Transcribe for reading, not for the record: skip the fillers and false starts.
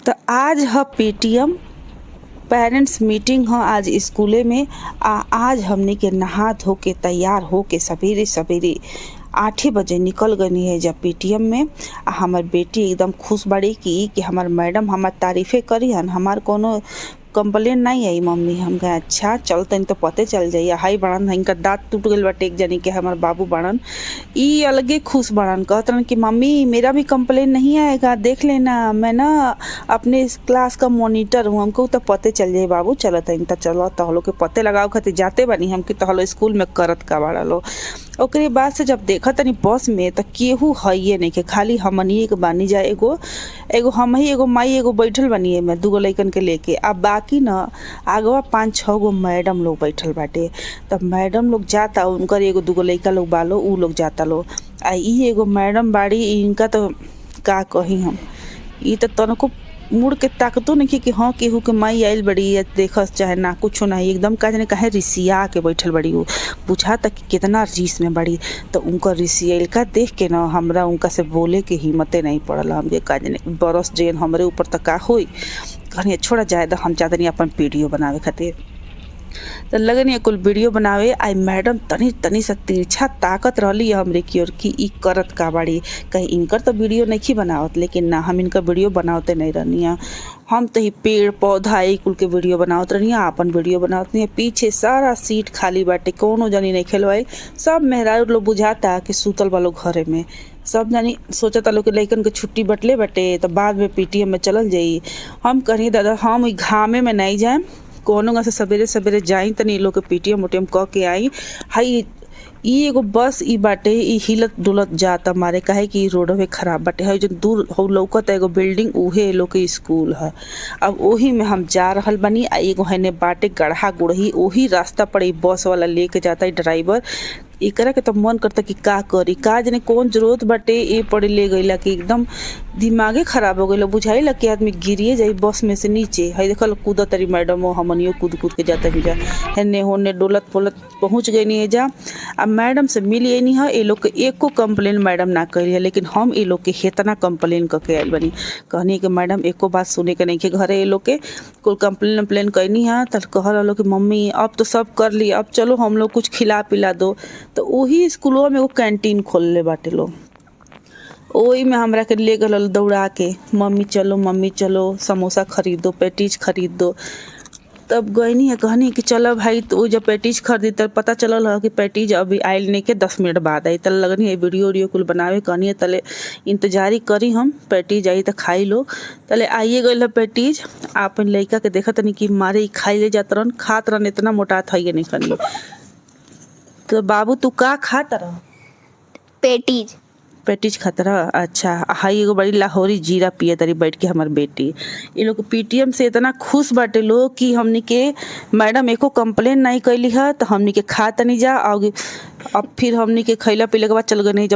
तो आज ह पेटीएम पेरेंट्स मीटिंग ह आज स्कूले में। आज हमनी के नहा धो के तैयार हो के सवेरे सवेरे 8 बजे निकल गनी है जब पेटीएम में। हमार बेटी एकदम खुश बड़ी कि हमार मैडम हमार तारीफे करी हन, हमार कोनो कंप्लेन नहीं आई मम्मी। हम कहे अच्छा चल तनी तो पते चल जाई। हाई बड़न इनका दांत टूट गइल बाटे एक जनी के, हमार बाबू बड़न ई अलगे खुश बड़न, कहतन कि मम्मी मेरा भी कंप्लेन नहीं आएगा, देख लेना मैं ना अपने इस क्लास का मॉनिटर हूँ, हमको तो पते चल जाए बाबू। चलो तनी तो चलो तहलो के पते लगाओ खातिर जाते बनी हम कि तहलो स्कूल में करत का बाड़ा लो। ओकरे बाद से जब देखा तनी बस में तो केहू हइये नहीं के, खाली हमनिए के बानी जा। एगो एगो हम ही एगो माई एगो बैठल बनी में दूगो लइकन के लेके। अब बाकी न आगवा 5-6 गो मैडम लोग बैठल बाटे। तब मैडम लोग जाता, उनकर एगो दूगो लइका लोग बालो उ लोग जाता लो। आ ई एगो मैडम बाड़ी, इनका तो का कही हम, ई तो तनको मुड़ के ताकतो नहीं कि हाँ केहू के माई आइल बड़ी या देखस चाहे ना कुछो नहीं, एकदम का जाने काहे रिसिया के बैठल बड़ी। वो पूछा तक कि कितना रीस में बड़ी, तो उनका रिसियल का देख के ना हमरा उनका से बोले के हिम्मते नहीं पड़ल। हमके का जाने बरस जेन हमरे ऊपर तक का होई। कहनी छोड़ा जाए तो हम चाहते नहीं अपन वीडियो बनावे खातिर। तो लगनी कुल वीडियो बनावे। आई मैडम तनी तनी सा तिरछा ताकत रहली हमरे की ओर कि ई करत का बाड़ी, कहीं इनकर तो वीडियो नहीं बनावत, लेकिन ना हम इनका वीडियो बनावते नहीं रहनी। हम तो ही पेड़ पौधा ई कुल के वीडियो बनावत रहनी, अपन वीडियो बनावत नहीं। पीछे सारा सीट खाली बाटे, कोनो जनी नहीं खेलवाई। सब मेहरारू लोग बुझाता कि सुतल वालों घरे में, सब जानी सोचता लोग के लइकन के छुट्टी बटले बटे तो बाद में पेटीएम में चलल जाई। हम कहीं दादा हम घामे में नहीं जाए, कोनो से सवेरे सवेरे जाई तनी लोग के पेटीएम उटीएम क के आई। हाई ई एगो बस ई बाटे, ई हिलत डुलत जाता मारे काहे कि रोडवे खराब बाटे। है जो दूर हो लौकत एगो बिल्डिंग, उहे लोग के स्कूल है। अब ओही में हम जा रहल बनी। आ एगो हेने बाटे गढ़ा गुड़ही, ओही रास्ता पर ई बस वाला लेके जाता है ड्राइवर। एकरा के तो मन करता कि का करी, का जाने कौन जरूरत बाटे ए पड़े ले गईला कि एकदम दिमागे खराब हो गइल। बुझाइला कि आदमी गिरिए जाई बस में से नीचे। है देखल कूदत तरी मैडम, हमनियो कूद कूद के जाता भी जा हेने होने डोलत पोलत पहुँच गई नहीं जा। अब मैडम से मिली नहीं है, ये लोग के एको कंप्लेन मैडम ना करी है, लेकिन हम ये लोग के हेतना कंप्लेन करके आयल बनी। कहनी कि मैडम एको बात सुने के नहीं के घरे ये लोग के कुल कंप्लेन कैनी है। तब कह रहा कि मम्मी अब तो सब कर ली, अब चलो हम लोग कुछ खिला पिला दो। तो वही स्कूलों में वो कैंटीन खोलले बाटे लोग, ओही में हमरा के ले गल दौड़ा के, मम्मी चलो समोसा खरीद दो, पेटीज खरीद दो। तब गईनी है, कहनी कि चलो भाई, तो जब पेटीज खरीदी तब पता चलल है कि पेटीज अभी आयल नहीं के 10 मिनट बाद आई। तल लगनी है वीडियो कुल बनावे, कहनी है तले इंतजारी करी हम, पेटीज आई तो खाई लो। तले आइए गई पेटीज। अपन लड़का के देखत नहीं कि मारे खाई ले जात रहन, खात रहन, इतना मोटा था ये नहीं खनी। तो बाबू तू का खाता रह? पेटीज खाता रह? अच्छा। हाई एगो बड़ी लाहौरी जीरा पिए तरी बैठ के हमार बेटी। ये लोग पेटीएम से इतना खुश बाटे लोग कि हमनी के मैडम एको कंप्लेन नहीं कैली है, तो हमनी के खा तनी जा। अब फिर हमनी के खैला पीले के बाद चल गए नहीं। जब